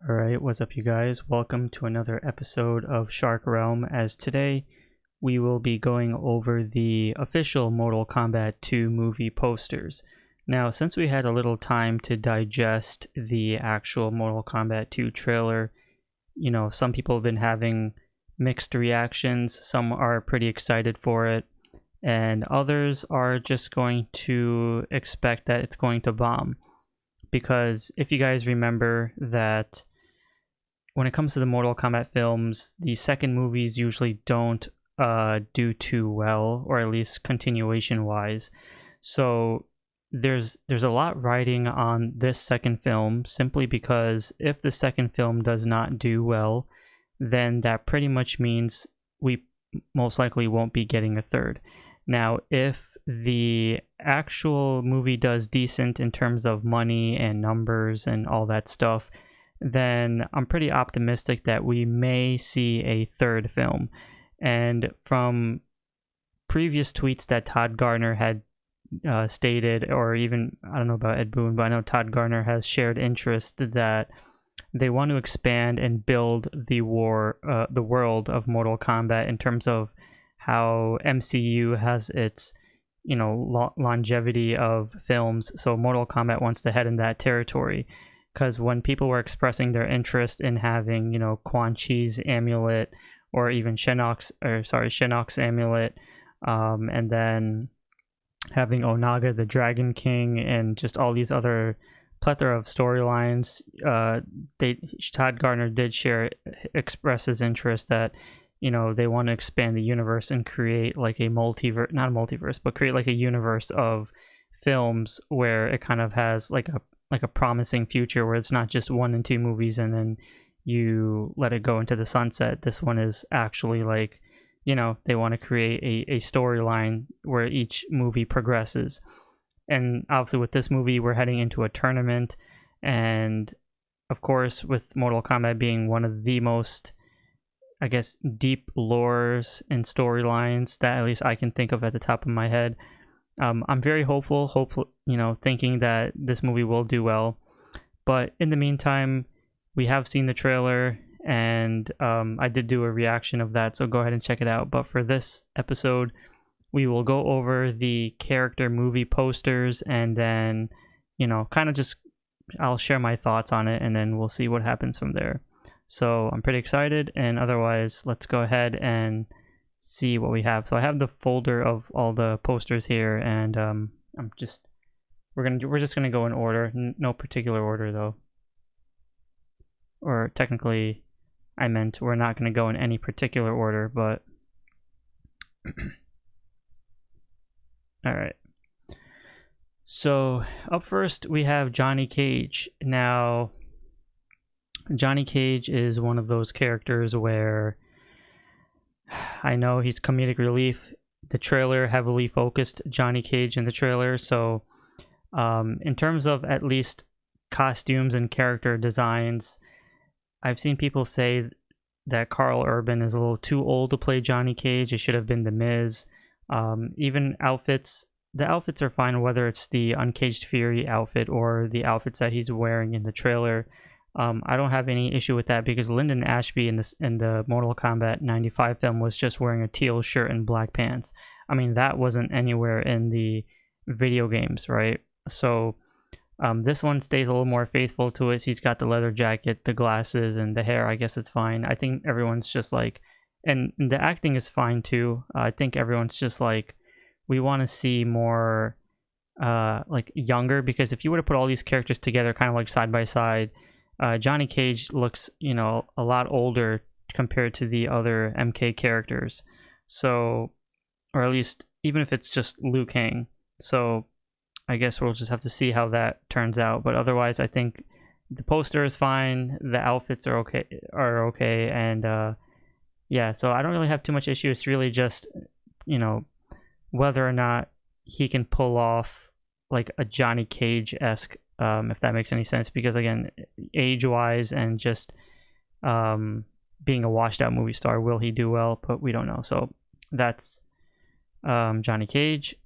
Alright, what's up you guys? Welcome to another episode of SHARKREALM, as today we will be going over the official Mortal Kombat 2 movie posters. Now, since we had a little time to digest the actual Mortal Kombat 2 trailer, some people have been having mixed reactions, some are pretty excited for it, and others are just going to expect that it's going to bomb. Because if you guys remember that when it comes to the Mortal Kombat films, the second movies usually don't do too well, or at least continuation wise. So there's a lot riding on this second film, simply because if the second film does not do well, then that pretty much means we most likely won't be getting a third. Now, if the actual movie does decent in terms of money and numbers and all that stuff, then I'm pretty optimistic that we may see a third film. And from previous tweets that Todd Garner had stated, or even, I don't know about Ed Boon, but I know Todd Garner has shared interest that they want to expand and build the world of Mortal Kombat in terms of how MCU has its longevity of films. So Mortal Kombat wants to head in that territory, because when people were expressing their interest in having Quan Chi's amulet, or even Shinnok's amulet, and then having Onaga the Dragon King, and just all these other plethora of storylines, Todd Garner did express his interest that they want to expand the universe and create like a multiverse, not a multiverse, but create like a universe of films where it kind of has like a promising future, where it's not just 1 and 2 movies and then you let it go into the sunset. This one is actually like, they want to create a storyline where each movie progresses. And obviously with this movie, we're heading into a tournament, and of course with Mortal Kombat being one of the most, I guess, deep lores and storylines that at least I can think of at the top of my head, I'm very hopeful, thinking that this movie will do well. But in the meantime, we have seen the trailer, and I did do a reaction of that, so go ahead and check it out. But for this episode, we will go over the character movie posters, and then, kind of just, I'll share my thoughts on it, and then we'll see what happens from there. So I'm pretty excited, and otherwise, let's go ahead and see what we have. So I have the folder of all the posters here, and we're just gonna go in order, no particular order though. Or technically, I meant we're not gonna go in any particular order, but all right. So up first we have Johnny Cage. Now, Johnny Cage is one of those characters where I know he's comedic relief. The trailer heavily focused Johnny Cage in the trailer, so in terms of at least costumes and character designs, I've seen people say that Karl Urban is a little too old to play Johnny Cage. It should have been The Miz. Even outfits, the outfits are fine, whether it's the Uncaged Fury outfit or the outfits that he's wearing in the trailer. I don't have any issue with that, because Lyndon Ashby in the Mortal Kombat 95 film was just wearing a teal shirt and black pants. I mean, that wasn't anywhere in the video games, right? So this one stays a little more faithful to it. He's got the leather jacket, the glasses, and the hair. I guess it's fine. I think everyone's just like, and the acting is fine too. I think everyone's just like, we want to see more like younger, because if you were to put all these characters together kind of like side by side, Johnny Cage looks, a lot older compared to the other MK characters. So, or at least even if it's just Liu Kang. So I guess we'll just have to see how that turns out. But otherwise, I think the poster is fine. The outfits are okay, and yeah. So I don't really have too much issue. It's really just, whether or not he can pull off like a Johnny Cage-esque, if that makes any sense, because again, age-wise and just being a washed-out movie star, will he do well? But we don't know. So that's Johnny Cage.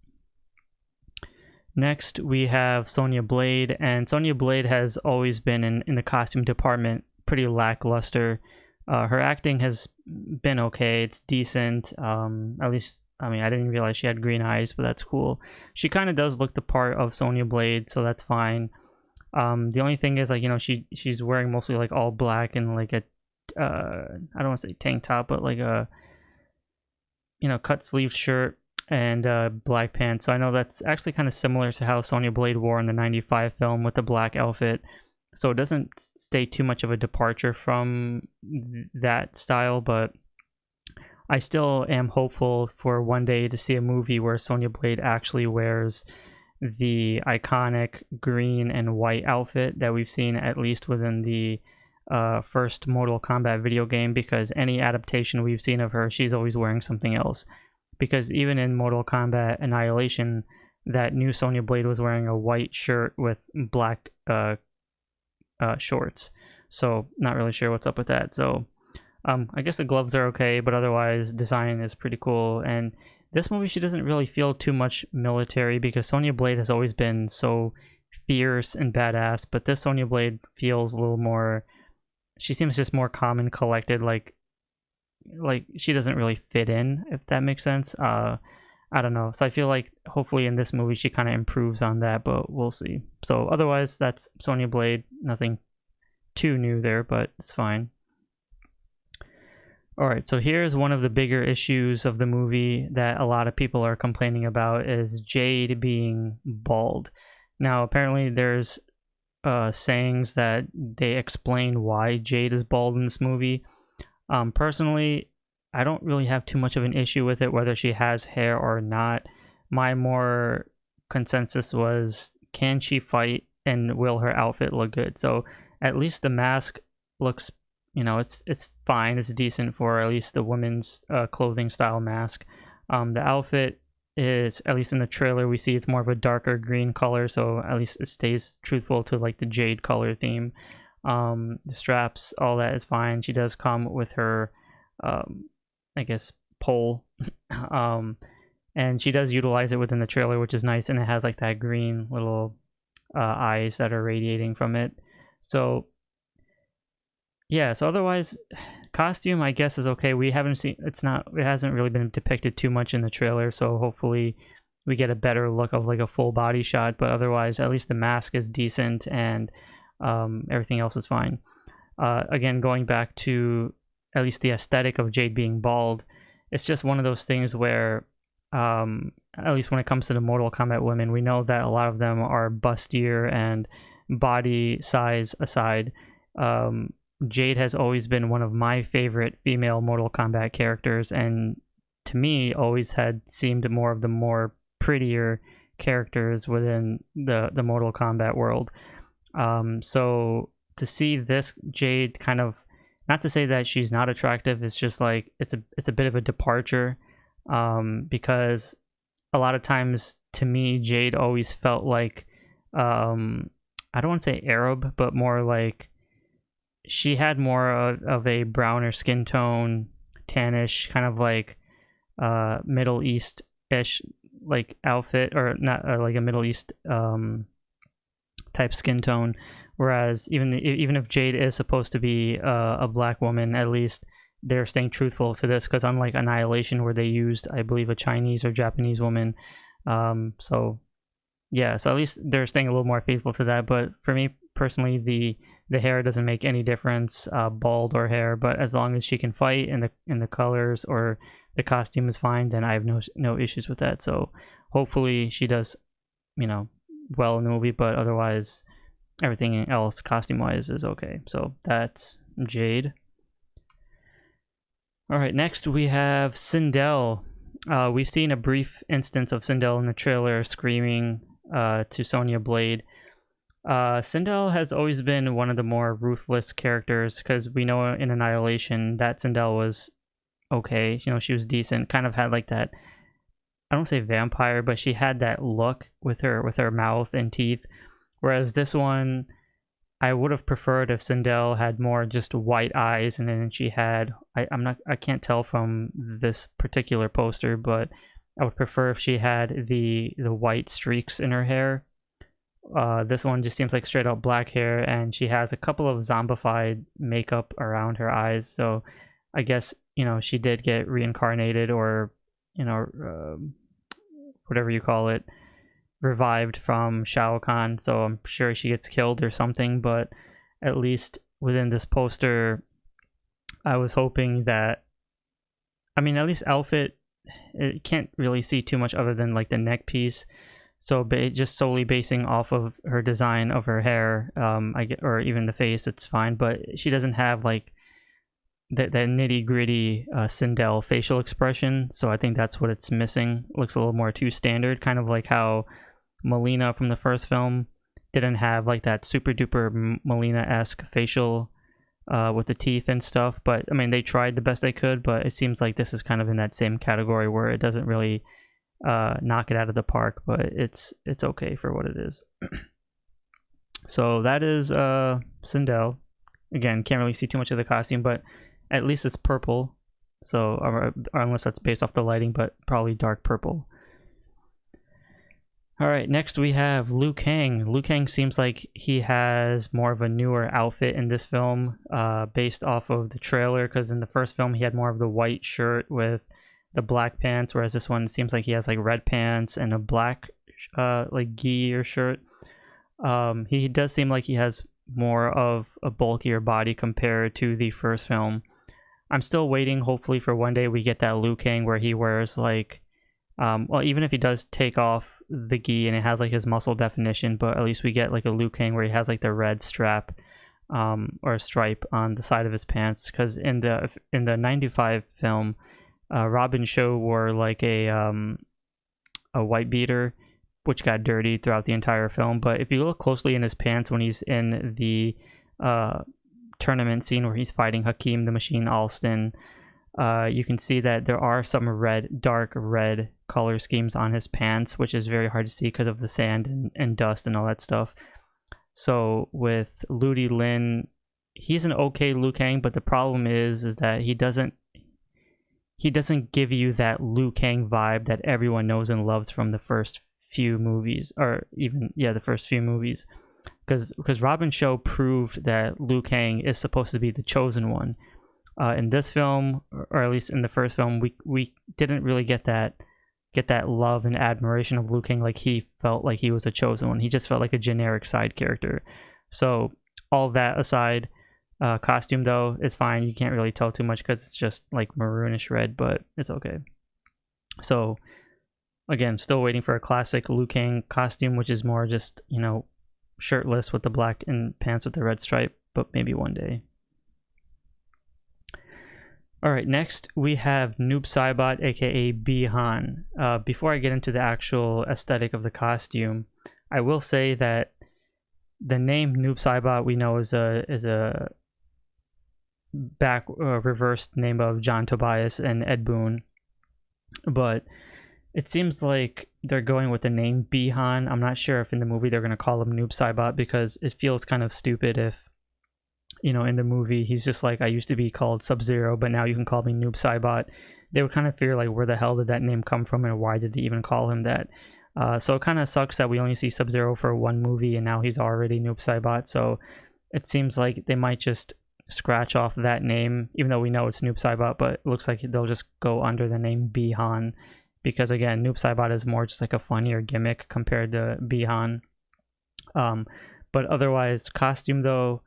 Next, we have Sonia Blade, and Sonia Blade has always been in the costume department pretty lackluster. Her acting has been okay. It's decent. At least, I mean, I didn't realize she had green eyes, but that's cool. She kind of does look the part of Sonya Blade, so that's fine. The only thing is, like, you know, she's wearing mostly like all black and like a I don't want to say tank top, but like a, you know, cut sleeve shirt and black pants. So I know that's actually kind of similar to how Sonya Blade wore in the '95 film with the black outfit. So it doesn't stay too much of a departure from that style, but I still am hopeful for one day to see a movie where Sonya Blade actually wears the iconic green and white outfit that we've seen at least within the first Mortal Kombat video game, because any adaptation we've seen of her, she's always wearing something else. Because even in Mortal Kombat Annihilation, that new Sonya Blade was wearing a white shirt with black shorts. So not really sure what's up with that. So I guess the gloves are okay, but otherwise design is pretty cool. And this movie, she doesn't really feel too much military, because Sonya Blade has always been so fierce and badass, but this Sonya Blade feels a little more, she seems just more calm and collected, like she doesn't really fit in, if that makes sense. I don't know. So I feel like hopefully in this movie she kind of improves on that, but we'll see. So otherwise, that's Sonya Blade. Nothing too new there, but it's fine. Alright, so here's one of the bigger issues of the movie that a lot of people are complaining about, is Jade being bald. Now, apparently there's sayings that they explain why Jade is bald in this movie. Personally, I don't really have too much of an issue with it, whether she has hair or not. My more consensus was, can she fight and will her outfit look good? So at least the mask looks, you know, it's fine. It's decent for at least the women's clothing style mask. The outfit is, at least in the trailer, we see it's more of a darker green color, so at least it stays truthful to like the Jade color theme. The straps, all that is fine. She does come with her, I guess, pole, and she does utilize it within the trailer, which is nice, and it has like that green little eyes that are radiating from it. So yeah, so otherwise, costume I guess is okay. We haven't seen, it hasn't really been depicted too much in the trailer, so hopefully we get a better look of like a full body shot. But otherwise, at least the mask is decent, and everything else is fine. Again, going back to at least the aesthetic of Jade being bald, it's just one of those things where, at least when it comes to the Mortal Kombat women, we know that a lot of them are bustier, and body size aside, Jade has always been one of my favorite female Mortal Kombat characters, and to me always had seemed more of the more prettier characters within the Mortal Kombat world. So to see this Jade kind of, not to say that she's not attractive, it's just like it's a bit of a departure, because a lot of times to me Jade always felt like, I don't want to say Arab, but more like she had more of a browner skin tone, tannish, kind of like Middle East-ish like outfit, or not, like a Middle East type skin tone. Whereas even if Jade is supposed to be a black woman, at least they're staying truthful to this, because unlike Annihilation, where they used, I believe, a Chinese or Japanese woman, so yeah, so at least they're staying a little more faithful to that. But for me personally, the hair doesn't make any difference, bald or hair, but as long as she can fight and the colors or the costume is fine, then I have no issues with that. So hopefully she does, you know, well in the movie, but otherwise everything else costume wise is okay. So that's Jade. All right, next we have Sindel. We've seen a brief instance of Sindel in the trailer screaming to Sonya Blade. Sindel has always been one of the more ruthless characters, because we know in Annihilation that Sindel was okay. You know, she was decent, kind of had like that, I don't say vampire, but she had that look with her mouth and teeth. Whereas this one, I would have preferred if Sindel had more just white eyes, and then she had, I can't tell from this particular poster, but I would prefer if she had the white streaks in her hair, This one just seems like straight up black hair, and she has a couple of zombified makeup around her eyes. So I guess, you know, she did get reincarnated, or, you know, whatever you call it, revived from Shao Kahn. So I'm sure she gets killed or something, but at least within this poster, I was hoping that, I mean, at least outfit, it can't really see too much other than like the neck piece. So just solely basing off of her design of her hair, I get, or even the face, it's fine. But she doesn't have like that nitty gritty Sindel facial expression. So I think that's what it's missing. Looks a little more too standard, kind of like how Melina from the first film didn't have like that super duper Melina-esque facial with the teeth and stuff. But I mean, they tried the best they could, but it seems like this is kind of in that same category where it doesn't really knock it out of the park, but it's okay for what it is. So that is Sindel. Again, can't really see too much of the costume, but at least it's purple. So, or unless that's based off the lighting, but probably dark purple. Alright, next we have Liu Kang. Liu Kang seems like he has more of a newer outfit in this film, based off of the trailer, because in the first film he had more of the white shirt with the black pants, whereas this one seems like he has like red pants and a black like gi or shirt. He does seem like he has more of a bulkier body compared to the first film. I'm still waiting, hopefully, for one day we get that Liu Kang where he wears like, well, even if he does take off the gi and it has like his muscle definition, but at least we get like a Liu Kang where he has like the red strap or a stripe on the side of his pants. Because in the 95 film, Robin Shou wore like a white beater, which got dirty throughout the entire film. But if you look closely in his pants when he's in the tournament scene where he's fighting Hakeem the Machine Alston, you can see that there are some dark red color schemes on his pants, which is very hard to see because of the sand and dust and all that stuff. So with Ludi Lin, he's an okay Liu Kang, but the problem is that he doesn't give you that Liu Kang vibe that everyone knows and loves from the first few movies, or even, yeah, the first few movies. Because Robin Shou proved that Liu Kang is supposed to be the chosen one. In this film, or at least in the first film, we didn't really get that love and admiration of Liu Kang. Like, he felt like he was a chosen one. He just felt like a generic side character. So all that aside, costume though is fine. You can't really tell too much because it's just like maroonish red, but it's okay. So again, still waiting for a classic Liu Kang costume, which is more just, you know, shirtless with the black and pants with the red stripe, but maybe one day. Alright, next we have Noob Saibot, aka Bi-Han. Before I get into the actual aesthetic of the costume, I will say that the name Noob Saibot we know is a reversed name of John Tobias and Ed Boon, but it seems like they're going with the name Bi-Han. I'm not sure if in the movie they're going to call him Noob Saibot, because it feels kind of stupid if, you know, in the movie he's just like, I used to be called Sub-Zero, but now you can call me Noob Saibot. They would kind of figure like, where the hell did that name come from and why did they even call him that? So it kind of sucks that we only see Sub-Zero for one movie and now he's already Noob Saibot. So it seems like they might just scratch off that name, even though we know it's Noob Saibot, but it looks like they'll just go under the name Bi-Han, because again, Noob Saibot is more just like a funnier gimmick compared to Bi-Han. But otherwise, costume though,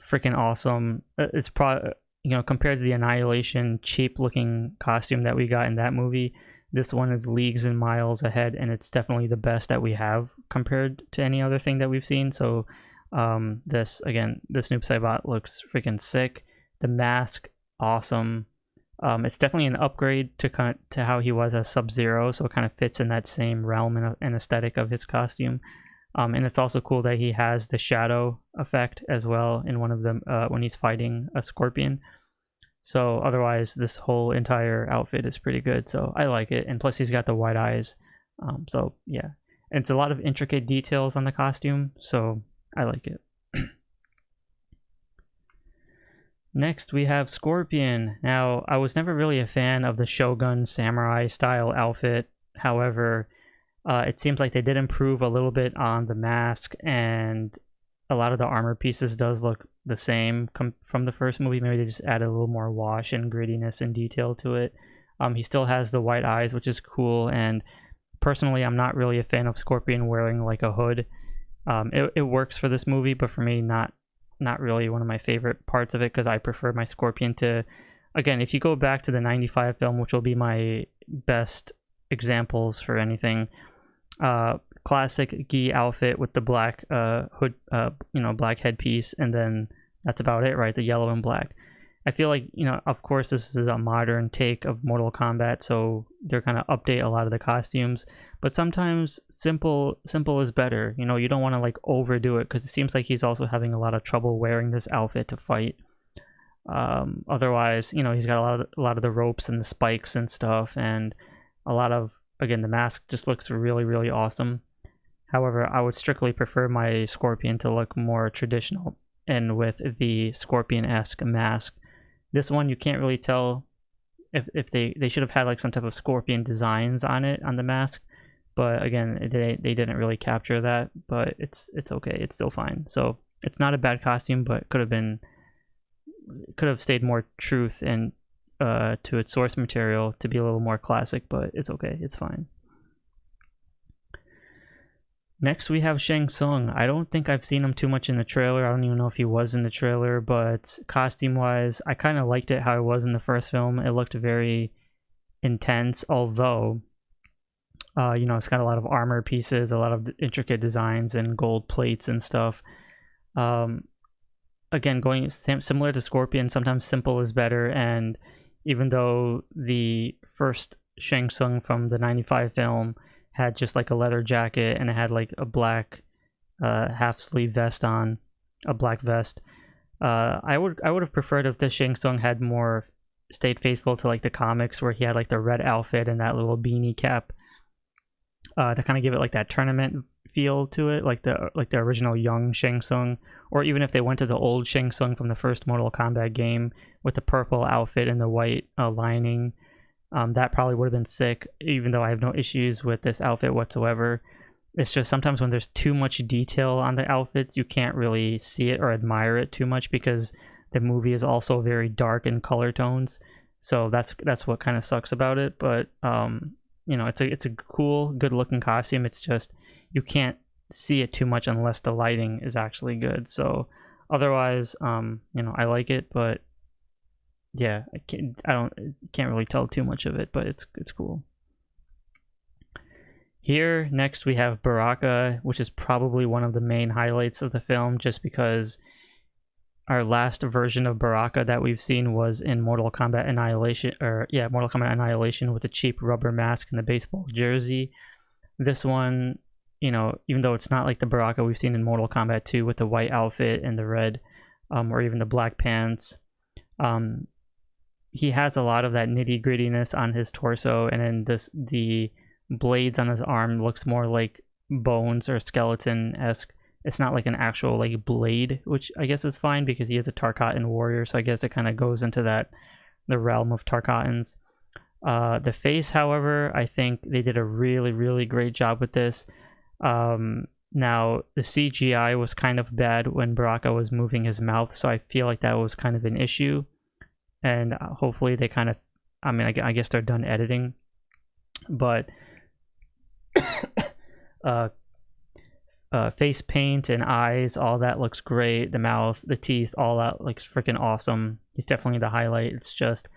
freaking awesome. It's probably, you know, compared to the Annihilation cheap looking costume that we got in that movie, this one is leagues and miles ahead, and it's definitely the best that we have compared to any other thing that we've seen. So this Noob Saibot looks freaking sick. The mask, awesome. It's definitely an upgrade to how he was as Sub-Zero, so it kind of fits in that same realm and aesthetic of his costume. And it's also cool that he has the shadow effect as well in one of them when he's fighting a scorpion. So otherwise, this whole entire outfit is pretty good. So I like it, and plus he's got the white eyes. So yeah, and it's a lot of intricate details on the costume, so I like it. Next, we have Scorpion. Now, I was never really a fan of the Shogun samurai style outfit. However, It seems like they did improve a little bit on the mask, and a lot of the armor pieces does look the same from the first movie. Maybe they just added a little more wash and grittiness and detail to it. He still has the white eyes, which is cool, and personally, I'm not really a fan of Scorpion wearing like a hood. It works for this movie, but for me, not really one of my favorite parts of it, because I prefer my Scorpion to, again, if you go back to the 95 film, which will be my best examples for anything, classic gi outfit with the black hood, black headpiece, and then that's about it, right? The yellow and black. I feel like, of course, this is a modern take of Mortal Kombat, so they're going to update a lot of the costumes, but sometimes simple is better. You don't want to like overdo it, because it seems like he's also having a lot of trouble wearing this outfit to fight. Otherwise, he's got a lot of the ropes and the spikes and stuff, and a lot of, again, the mask just looks really, really awesome. However, I would strictly prefer my Scorpion to look more traditional and with the Scorpion-esque mask. This one, you can't really tell if they should have had like some type of Scorpion designs on it, on the mask, but again, they didn't really capture that. But it's okay, it's still fine. So it's not a bad costume, but could have stayed more truth and to its source material to be a little more classic, but it's okay, it's fine. Next, we have Shang Tsung. I don't think I've seen him too much in the trailer. I don't even know if he was in the trailer, but costume-wise, I kind of liked it how it was in the first film. It looked very intense, although, it's got a lot of armor pieces, a lot of intricate designs, and gold plates and stuff. Again, going similar to Scorpion, sometimes simple is better, and even though the first Shang Tsung from the 95 film had just like a leather jacket and it had like a black half sleeve vest on, a black vest, I would have preferred if the Shang Tsung had more stayed faithful to like the comics, where he had like the red outfit and that little beanie cap, to kind of give it like that tournament feel to it, like the original young Shang Tsung. Or even if they went to the old Shang Tsung from the first Mortal Kombat game with the purple outfit and the white lining, that probably would have been sick, even though I have no issues with this outfit whatsoever. It's just sometimes when there's too much detail on the outfits, you can't really see it or admire it too much, because the movie is also very dark in color tones. So that's what kind of sucks about it. But it's a cool, good looking costume. It's just you can't see it too much unless the lighting is actually good. So otherwise, I like it, but yeah, I can't really tell too much of it, but it's cool. Here next we have Baraka, which is probably one of the main highlights of the film, just because our last version of Baraka that we've seen was in Mortal Kombat Annihilation, Mortal Kombat Annihilation, with the cheap rubber mask and the baseball jersey. This one, even though it's not like the Baraka we've seen in Mortal Kombat 2 with the white outfit and the red, or even the black pants, he has a lot of that nitty grittiness on his torso, and then the blades on his arm looks more like bones or skeleton-esque. It's not like an actual like blade, which I guess is fine because he is a Tarkatan warrior, so I guess it kind of goes into the realm of Tarkatans. The face, however, I think they did a really, really great job with this. Now, the CGI was kind of bad when Baraka was moving his mouth, so I feel like that was kind of an issue. And hopefully they kind of, I guess they're done editing. But face paint and eyes, all that looks great. The mouth, the teeth, all that looks freaking awesome. He's definitely the highlight. It's just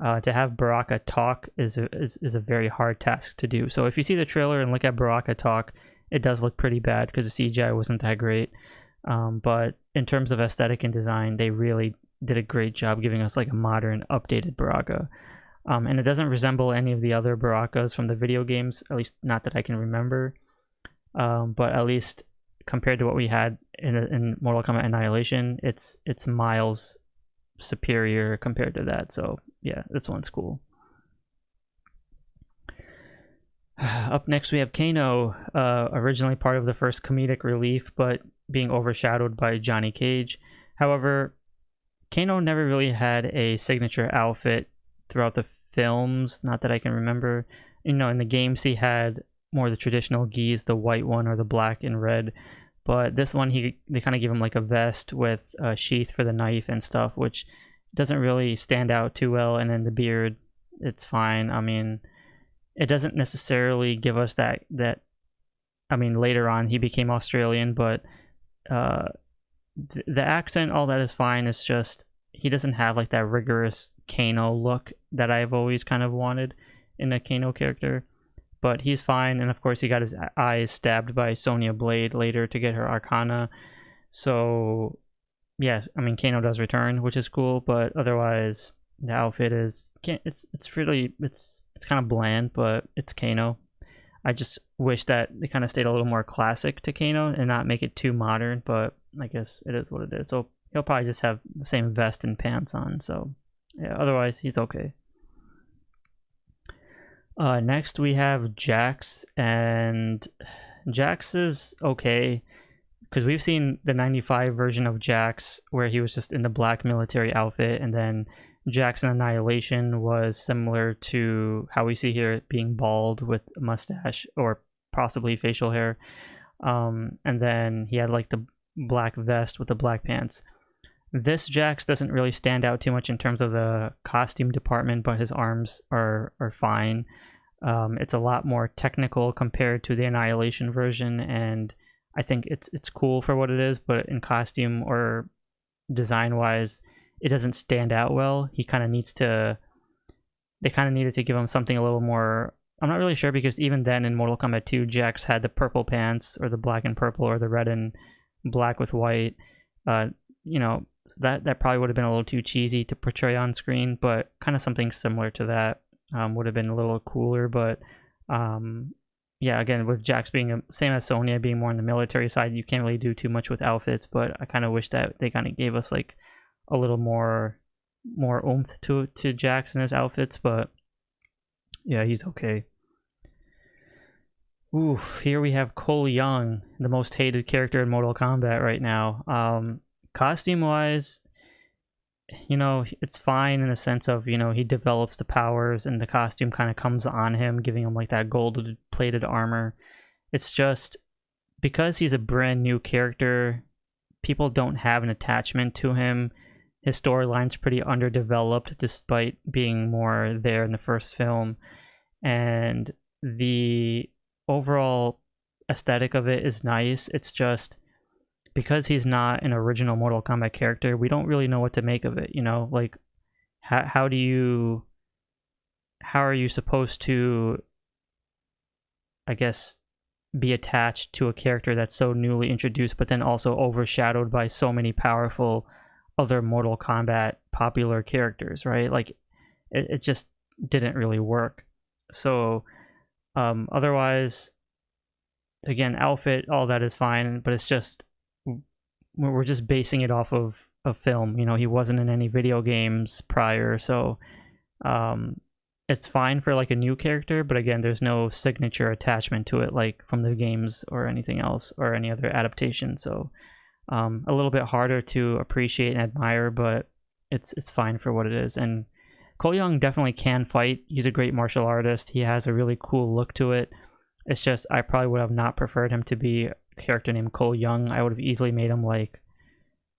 to have Baraka talk is a very hard task to do. So if you see the trailer and look at Baraka talk, it does look pretty bad because the CGI wasn't that great. But in terms of aesthetic and design, they really did a great job giving us like a modern, updated Baraka. And it doesn't resemble any of the other Barakas from the video games, at least not that I can remember. But at least compared to what we had in Mortal Kombat Annihilation, it's miles superior compared to that. So yeah, this one's cool. Up next we have Kano, originally part of the first comedic relief, but being overshadowed by Johnny Cage. However, Kano never really had a signature outfit throughout the films, not that I can remember. In the games he had more the traditional gis, the white one or the black and red. But this one, they kind of give him like a vest with a sheath for the knife and stuff, which doesn't really stand out too well. And then the beard, it's fine. I mean, it doesn't necessarily give us that. I mean, later on he became Australian, but the accent, all that is fine. It's just he doesn't have like that rigorous Kano look that I've always kind of wanted in a Kano character. But he's fine, and of course he got his eyes stabbed by Sonia Blade later to get her Arcana. So yeah, I mean, Kano does return, which is cool, but otherwise the outfit is it's kind of bland, but it's Kano. I just wish that they kind of stayed a little more classic to Kano and not make it too modern, but I guess it is what it is. So he'll probably just have the same vest and pants on. So yeah, otherwise he's okay. Next we have Jax, and Jax is okay because we've seen the 95 version of Jax where he was just in the black military outfit, and then Jax in Annihilation was similar to how we see here, being bald with a mustache or possibly facial hair, and then he had like the black vest with the black pants. This Jax doesn't really stand out too much in terms of the costume department, but his arms are fine. It's a lot more technical compared to the Annihilation version, and I think it's cool for what it is, but in costume or design wise, it doesn't stand out well. They kind of needed to give him something a little more. I'm not really sure, because even then in Mortal Kombat 2, Jax had the purple pants, or the black and purple, or the red and black with white. You know, that probably would have been a little too cheesy to portray on screen, but kind of something similar to that would have been a little cooler. But yeah, again, with Jax being same as Sonya, being more on the military side, you can't really do too much with outfits. But I kind of wish that they kind of gave us like a little more oomph to Jax and his outfits. But yeah, he's okay. Ooh, here we have Cole Young, the most hated character in Mortal Kombat right now. Costume wise, you know, it's fine in the sense of, you know, he develops the powers and the costume kind of comes on him, giving him like that gold plated armor. It's just because he's a brand new character, people don't have an attachment to him. His storyline's pretty underdeveloped despite being more there in the first film, and the overall aesthetic of it is nice. It's just because he's not an original Mortal Kombat character, we don't really know what to make of it, you know? Like, how are you supposed to, I guess, be attached to a character that's so newly introduced, but then also overshadowed by so many powerful other Mortal Kombat popular characters, right? Like, it just didn't really work. So, otherwise, again, outfit, all that is fine, but it's just, we're just basing it off of a film. You know, he wasn't in any video games prior, so it's fine for like a new character, but again, there's no signature attachment to it like from the games or anything else or any other adaptation. So a little bit harder to appreciate and admire, but it's fine for what it is. And Cole Young definitely can fight. He's a great martial artist. He has a really cool look to it. It's just I probably would have not preferred him to be a character named Cole Young. I would have easily made him like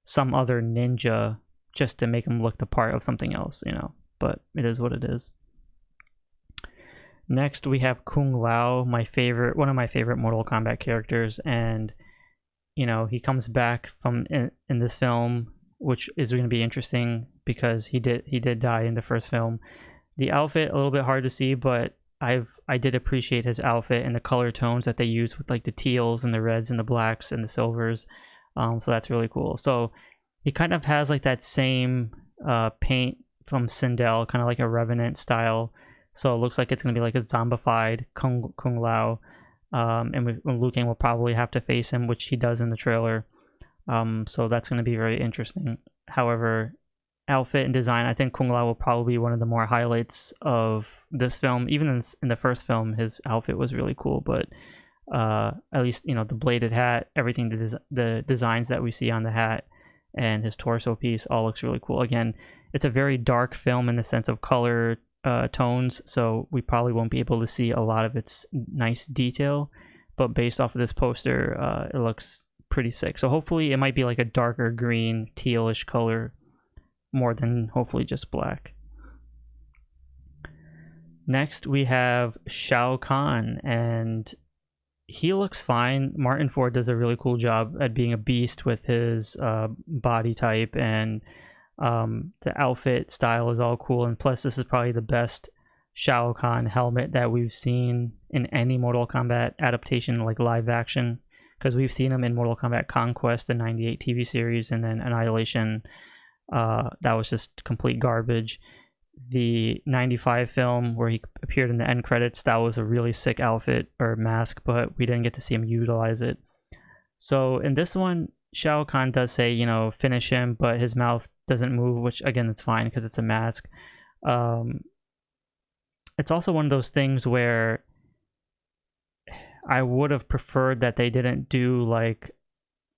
some other ninja just to make him look the part of something else, you know. But it is what it is. Next we have Kung Lao, one of my favorite Mortal Kombat characters, and you know, he comes back from in this film, which is going to be interesting because he did die in the first film. The outfit a little bit hard to see, but I did appreciate his outfit and the color tones that they use with like the teals and the reds and the blacks and the silvers. So that's really cool. So he kind of has like that same paint from Sindel, kind of like a Revenant style. So it looks like it's going to be like a zombified Kung Lao. And Liu Kang will probably have to face him, which he does in the trailer. So that's going to be very interesting. However, outfit and design, I think Kung Lao will probably be one of the more highlights of this film. Even in the first film, his outfit was really cool, but at least, you know, the bladed hat, everything, the designs that we see on the hat and his torso piece all looks really cool. Again, it's a very dark film in the sense of color tones, so we probably won't be able to see a lot of its nice detail, but based off of this poster, it looks pretty sick. So hopefully it might be like a darker green, tealish color more than hopefully just black. Next we have Shao Kahn, and he looks fine. Martin Ford does a really cool job at being a beast with his body type, and the outfit style is all cool, and plus this is probably the best Shao Kahn helmet that we've seen in any Mortal Kombat adaptation, like live action, because we've seen him in Mortal Kombat Conquest, the 98 TV series, and then Annihilation. That was just complete garbage. The 95 film where he appeared in the end credits, that was a really sick outfit or mask, but we didn't get to see him utilize it. So in this one, Shao Kahn does say, you know, finish him, but his mouth doesn't move, which again, it's fine because it's a mask. It's also one of those things where I would have preferred that they didn't do like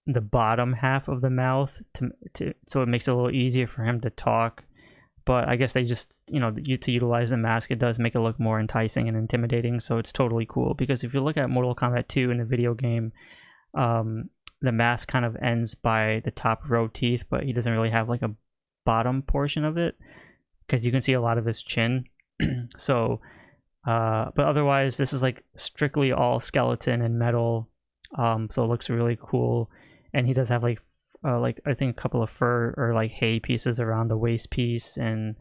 the bottom half of the mouth to so it makes it a little easier for him to talk. But I guess they just, you know, to utilize the mask, it does make it look more enticing and intimidating, so it's totally cool. Because if you look at Mortal Kombat 2 in the video game, the mask kind of ends by the top row teeth, but he doesn't really have like a bottom portion of it, because you can see a lot of his chin. So, but otherwise, this is like strictly all skeleton and metal, so it looks really cool. And he does have like I think a couple of fur or like hay pieces around the waist piece, and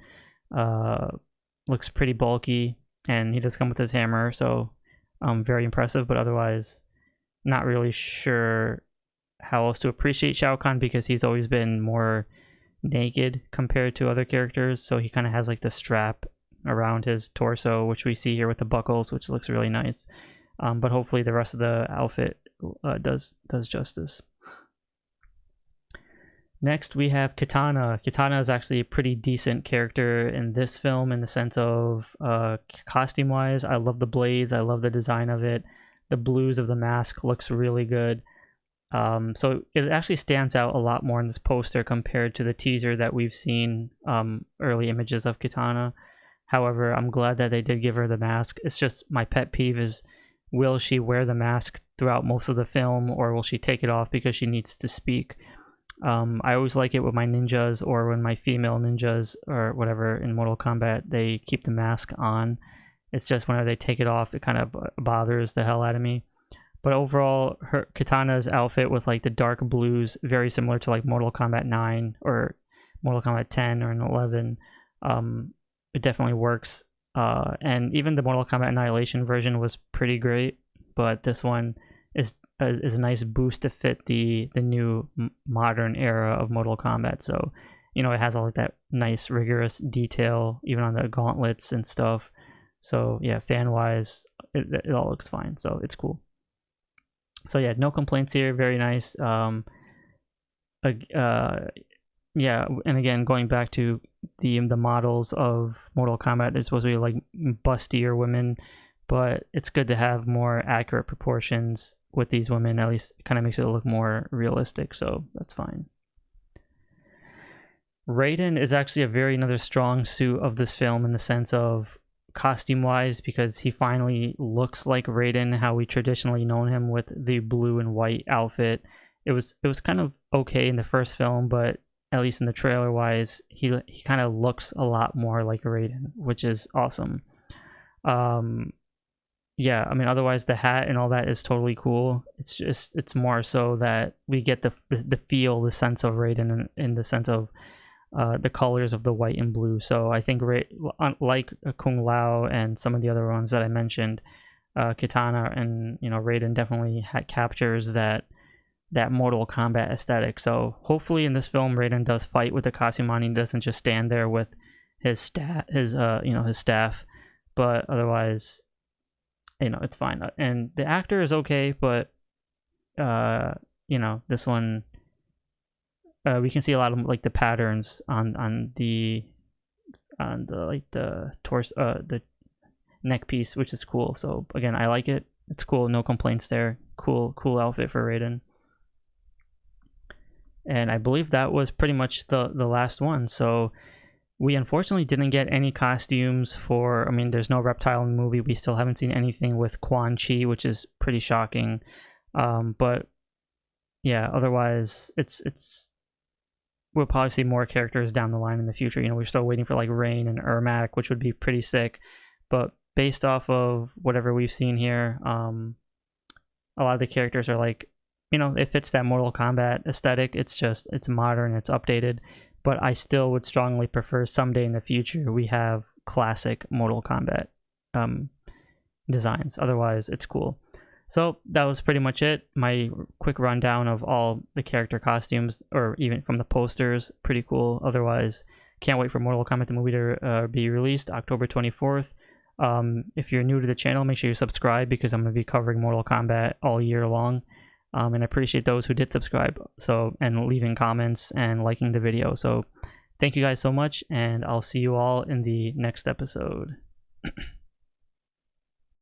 looks pretty bulky. And he does come with his hammer, so very impressive. But otherwise, not really sure how else to appreciate Shao Kahn, because he's always been more naked compared to other characters. So he kind of has like the strap around his torso, which we see here with the buckles, which looks really nice. But hopefully the rest of the outfit does justice. Next, we have Katana. Katana is actually a pretty decent character in this film in the sense of costume-wise. I love the blades. I love the design of it. The blues of the mask looks really good. So it actually stands out a lot more in this poster compared to the teaser that we've seen, early images of Katana. However, I'm glad that they did give her the mask. It's just my pet peeve is, will she wear the mask throughout most of the film, or will she take it off because she needs to speak? I always like it with my ninjas, or when my female ninjas or whatever in Mortal Kombat, they keep the mask on. It's just whenever they take it off, it kind of bothers the hell out of me. But overall, her Katana's outfit with like the dark blues, very similar to like Mortal Kombat 9 or Mortal Kombat 10 or 11. It definitely works. And even the Mortal Kombat Annihilation version was pretty great, but this one is a nice boost to fit the new modern era of Mortal Kombat. So, you know, it has all like that nice rigorous detail even on the gauntlets and stuff. So yeah, fan wise, it all looks fine, so it's cool. So yeah, no complaints here. Very nice. Yeah, and again, going back to the models of Mortal Kombat, they're supposed to be like bustier women, but it's good to have more accurate proportions with these women. At least it kind of makes it look more realistic, so that's fine. Raiden is actually another strong suit of this film in the sense of costume wise, because he finally looks like Raiden, how we traditionally known him with the blue and white outfit. It was kind of okay in the first film, but at least in the trailer wise, he kind of looks a lot more like Raiden, which is awesome. Yeah, I mean, otherwise the hat and all that is totally cool. It's more so that we get the feel, the sense of Raiden in the sense of the colors of the white and blue. So I think like Kung Lao and some of the other ones that I mentioned, Katana and, you know, Raiden definitely captures that Mortal Kombat aesthetic. So hopefully in this film Raiden does fight with the costume on. He doesn't just stand there with his staff, but otherwise, you know, it's fine. And the actor is okay, but you know, this one we can see a lot of like the patterns on the like the torso, the neck piece, which is cool. So again, I like it. It's cool. No complaints there. Cool outfit for Raiden. And I believe that was pretty much the last one. So We unfortunately didn't get any costumes for, I mean, there's no reptile in the movie. We still haven't seen anything with Quan Chi, which is pretty shocking. But yeah, otherwise, we'll probably see more characters down the line in the future. You know, we're still waiting for like Rain and Ermac, which would be pretty sick. But based off of whatever we've seen here, a lot of the characters are like, you know, it fits that Mortal Kombat aesthetic. It's modern, it's updated. But I still would strongly prefer someday in the future we have classic Mortal Kombat designs. Otherwise, it's cool. So that was pretty much it. My quick rundown of all the character costumes, or even from the posters. Pretty cool. Otherwise, can't wait for Mortal Kombat the movie to be released October 24th. If you're new to the channel, make sure you subscribe, because I'm going to be covering Mortal Kombat all year long. And I appreciate those who did subscribe, and leaving comments and liking the video. So thank you guys so much, and I'll see you all in the next episode.